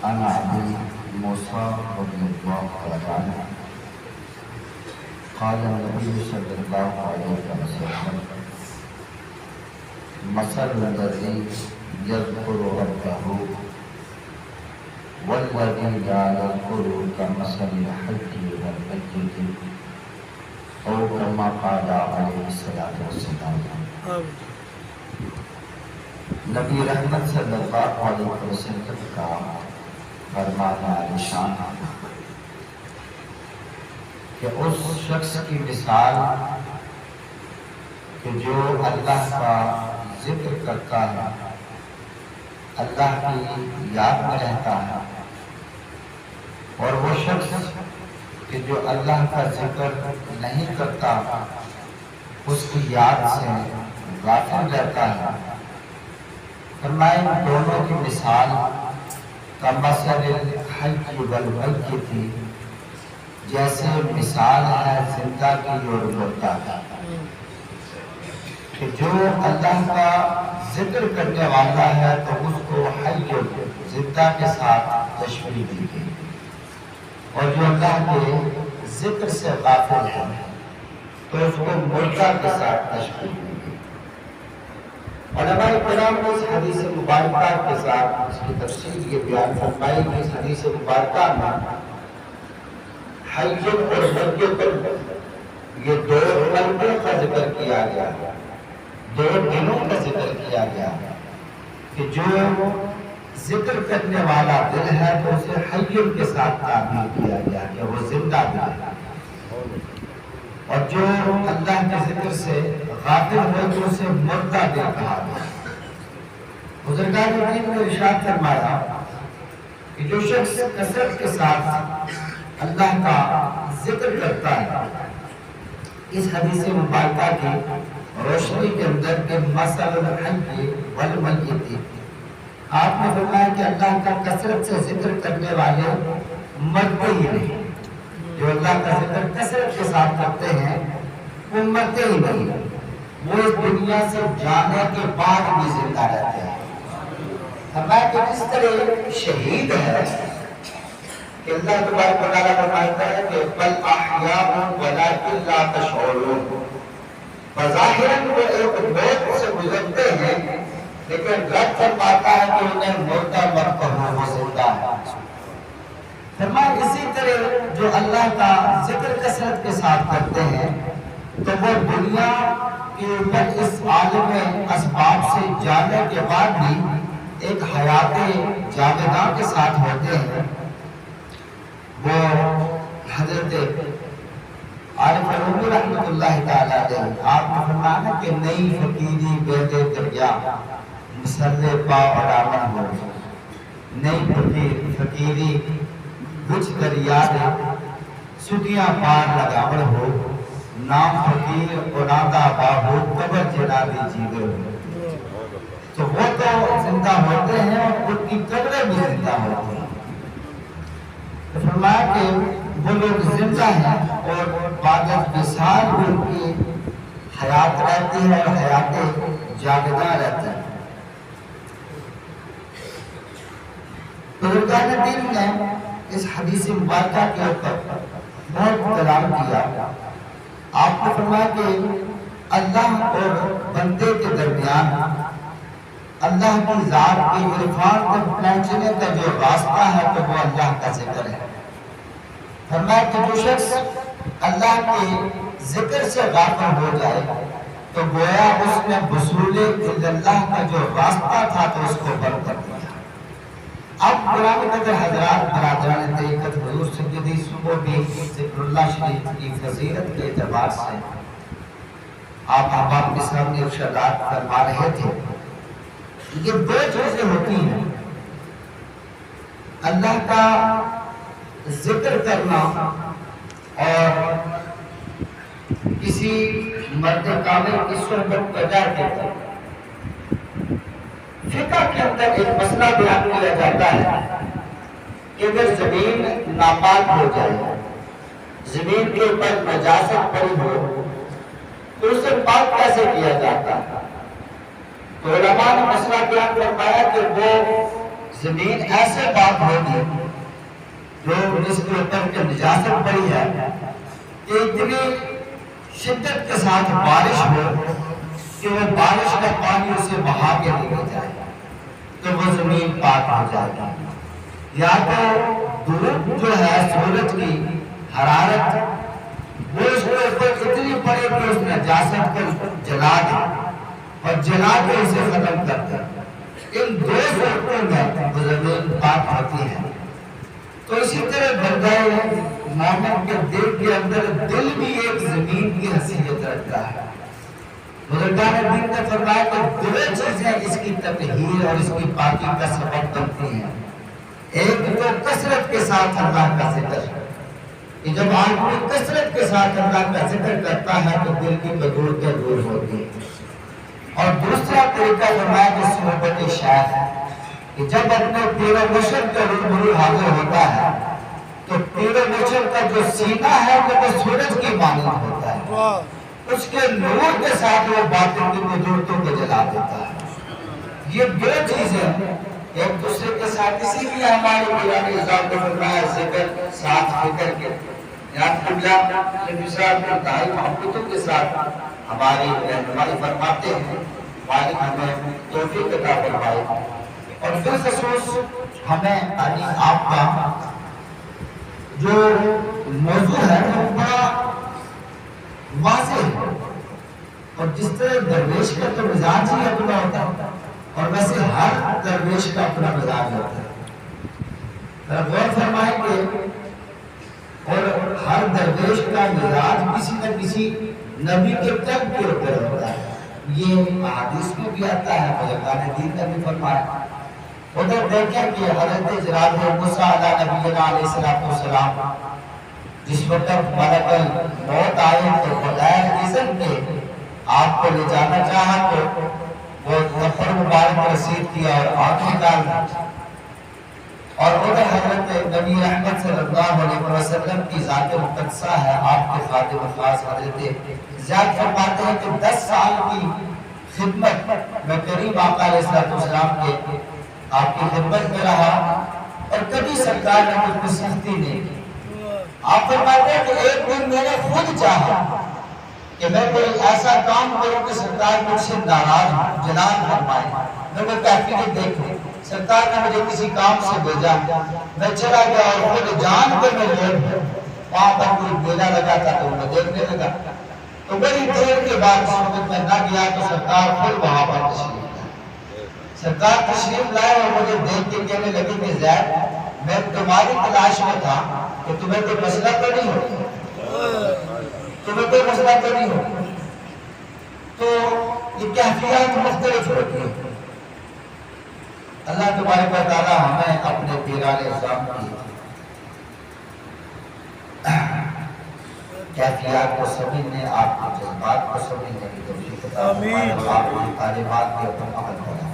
عن أبي موسى رضي الله تعالى عنه قال النبي صلى الله عليه وسلم مثل الذي يذكر ربه والذي لا يذكر كمثل الحج والميت أو كما قال عليه الصلاة والسلام. نبی رحمت صلی اللہ علیہ وسلم کا فرمان عالیشان کہ اس شخص کی مثال کہ جو اللہ کا ذکر کرتا ہے، اللہ کی یاد میں رہتا ہے، اور وہ شخص کہ جو اللہ کا ذکر نہیں کرتا، اس کی یاد سے غافل رہتا ہے، فرمائے دونوں کی مثال کمثل الحی والمیت، جیسے مثال ہے زندہ کی اور مردہ کی، کہ جو اللہ کا ذکر کرنے والا ہے تو اس کو حی زندہ کے ساتھ تشبیہ دی گئی، اور جو اللہ کے ذکر سے غافل ہے تو اس کو مردہ کے ساتھ تشبیہ دی گئی۔ علماء کرام نے اس حدیث مبارکہ کے ساتھ اس کی تفصیل یہ بیان فرمائی کہ اس حدیث مبارکہ میں حی اور میت یہ دو قلبوں کا ذکر کیا گیا، دو دلوں کا ذکر کیا گیا، کہ جو ذکر کرنے والا دل ہے تو اسے حی کے ساتھ تعبیر کیا گیا کہ وہ زندہ دل ہے، اور جو اللہ کے ذکر سے غافل ہے تو اسے مردہ دل کہا گیا۔ بزرگان دین نے ارشاد فرمایا کہ جو شخص کثرت کے ساتھ اللہ کا ذکر کرتا ہے، اس حدیث مبارکہ کی روشنی کے اندر کہ مثل الحی والمیت، آپ نے فرمایا کہ اللہ کا کثرت سے ذکر کرنے والے مرتے ہی نہیں، جو اللہ کا ذکر کثرت کے ساتھ کرتے ہیں وہ مرتے ہی نہیں، وہ اس دنیا سے جانے کے بعد بھی زندہ رہتے ہیں۔ فرمایا کہ جس طرح شہید ہے کہ اللہ تبارک و تعالیٰ فرماتا ہے کہ بل احیاء ولکن لا تشعرون، بظاہر وہ ایک موت سے گزرتے ہیں لیکن رب فرماتا ہے کہ انہیں مردہ مت کہو، وہ زندہ ہے۔ فرمایا اسی طرح جو اللہ کا ذکر کثرت کے ساتھ کرتے ہیں تو وہ دنیا کے اوپر اس عالم اسباب سے جانے کے بعد بھی ایک حیات جاویداں کے ساتھ ہوتے ہیں۔ وہ حضرت عارف علوی رحمۃ اللہ تعالیٰ علیہ آپ نے فرمایا کہ نئی فقیری بیدے دریا مسلح پا اور آمن ہو، نئی فقیری بچ دریا دے سدیاں پار لگاوڑ ہو، نام فقیر اونادا باہو قبر جنابی جیوے ہو۔ تو وہ تو زندہ ہوتے ہیں اور ان کی قبریں بھی زندہ ہوتی ہیں۔ تو فرمایا کہ وہ لوگ زندہ ہیں اور بعد وصال بھی ان کی حیات رہتی ہے اور حیات جاویداں رہتی ہے۔ بزرگان دین نے اس حدیث مبارکہ کے اوپر بہت کلام کیا۔ آپ نے فرمایا کہ اللہ اور بندے کے درمیان اللہ کی ذات کی عرفان تک پہنچنے کا جو راستہ ہے تو وہ اللہ کا ذکر ہے۔ فرمایا کہ جو شخص اللہ کے ذکر سے غافل ہو جائے تو گویا اس نے وصول اللہ کا جو راستہ تھا تو اس کو بند کر دیا۔ اب قرآن قدر حضرات برادران طریقت حضور سیدی صبح بھی ذکر اللہ شریف کی فضیلت کے اعتبار سے آپ احباب کے سامنے ارشادات فرما رہے تھے۔ یہ دو چیزیں ہوتی ہیں، اللہ کا ذکر کرنا اور کسی مرد کامل کی صحبت بجا کے فقہ کے اندر ایک مسئلہ بیان کیا جاتا ہے کہ اگر زمین ناپاک ہو جائے، زمین کے اوپر نجاست پڑی ہو تو اسے پاک کیسے کیا جاتا ہے؟ تو علماء نے مسئلہ بیان فرمایا کہ وہ زمین ایسے بات ہوگی جو جس کے اوپر کے نجاست پڑی ہے کہ اتنی شدت کے ساتھ بارش ہو کہ وہ بارش کا پانی اسے بہا کے لے جائے تو وہ زمین پاک ہو جائے گی، یا تو دھوپ جو ہے سورج کی حرارت وہ اس کے اوپر اتنی پڑے کہ اس نجاست کو جلا دے اور جلا کے اسے ختم کر دے۔ ان دو صورتوں میں وہ زمین پاک ہوتی ہے۔ تو اسی طرح بندہ مومن کے دل کے اندر دل بھی ایک زمین کی حیثیت رکھتا ہے۔ بزرگان دین نے فرمایا کہ دو چیزیں اس کی تطہیر اور اس کی پاکی کا سبب بنتی ہیں۔ ایک تو کثرت کے ساتھ اللہ کا ذکر، کہ جب آدمی کثرت کے ساتھ اللہ کا ذکر کرتا ہے تو دل کی بدولتیں دور ہوتی ہیں۔ اور دوسرا طریقہ فرمایا کہ صحبت شیخ، کہ جب اپنے پیر و مرشد کا روبرو حاضر ہوتا ہے تو پیر و مرشد کا جو سینہ ہے وہ سورج کی مانند ہوتا ہے، اس کے نور کے ساتھ وہ باطن کی بدولتوں کو جلا دیتا ہے۔ یہ دو چیزیں ایک دوسرے کے ساتھ، اسی لیے ہمارے پیران نظام کو فرمایا ذکر ساتھ فکر کے، یاد قبلہ نبی صاحب کی انتہائی محبتوں کے ساتھ ہماری رہنمائی فرماتے ہیں، مالک ہمیں توفیق عطا فرمائے۔ اور پھر خصوص ہمیں یعنی آپ کا جو موضوع ہے وہ بڑا واضح ہے، اور جس طرح درویش کا تو مزاج ہی اپنا ہوتا ہے اور ویسے ہر درویش کا اپنا مزاج ہوتا ہے، غور فرمائیں گے، اور ہر درویش کا مزاج کسی نہ کسی نبی کے قلب کے اوپر ہوتا ہے۔ یہ احادیث میں بھی آتا ہے، بزرگان دین نے بھی فرمایا۔ ادھر دیکھیں کہ حضرت جناب موسیٰ علیہ نبینا علیہ السلام جس وقت ملک الموت آئے تو بغیر اذن کے آپ کو لے جانا چاہا تو وہ ظفر مبارک رسید کیا اور آنکھ نکال دی، اور ادھر حضرت نبی احمد صلی اللہ علیہ وسلم کی ذات مقدسہ ہے، آپ کے خادم خاص حضرت زیاد فرماتے ہیں کہ 10 سال کی خدمت میں قریب آقا علیہ السلام کے آپ کی خدمت میں رہا اور کبھی سرکار نے مجھ کو سختی نہیں کی۔ آپ فرماتے ہیں کہ ایک دن میں نے خود چاہا کہ میں کوئی ایسا کام کروں کہ سرکار مجھ سے ناراض ہو، جلال فرمائے، میں وہ کیفیت دیکھوں۔ سرکار نے مجھے کسی کام سے بھیجا، میں چلا گیا اور خود جان کے میں لیٹ وہاں پر کوئی میلہ لگا تھا تو میں دیکھنے لگا، تو بڑی دیر کے بعد اس وقت میں نہ گیا تو سرکار خود وہاں پر تشریف لائے۔ سرکار تشریف لائے اور مجھے دیکھ کے کہنے لگے کہ زید میں تمہاری تلاش میں تھا کہ تمہیں کوئی مسئلہ تو نہیں ہو، تمہیں کوئی مسئلہ تو نہیں ہو۔ تو یہ کیفیات مختلف ہوتی ہیں۔ اللہ تبارک و تعالی ہمیں اپنے پیران نظام کی کیفیات کو سمجھنے، آپ کے جذبات کو سمجھنے کی توفیق عطا فرمائے، آپ کی تعلیمات کے اوپر عمل کریں۔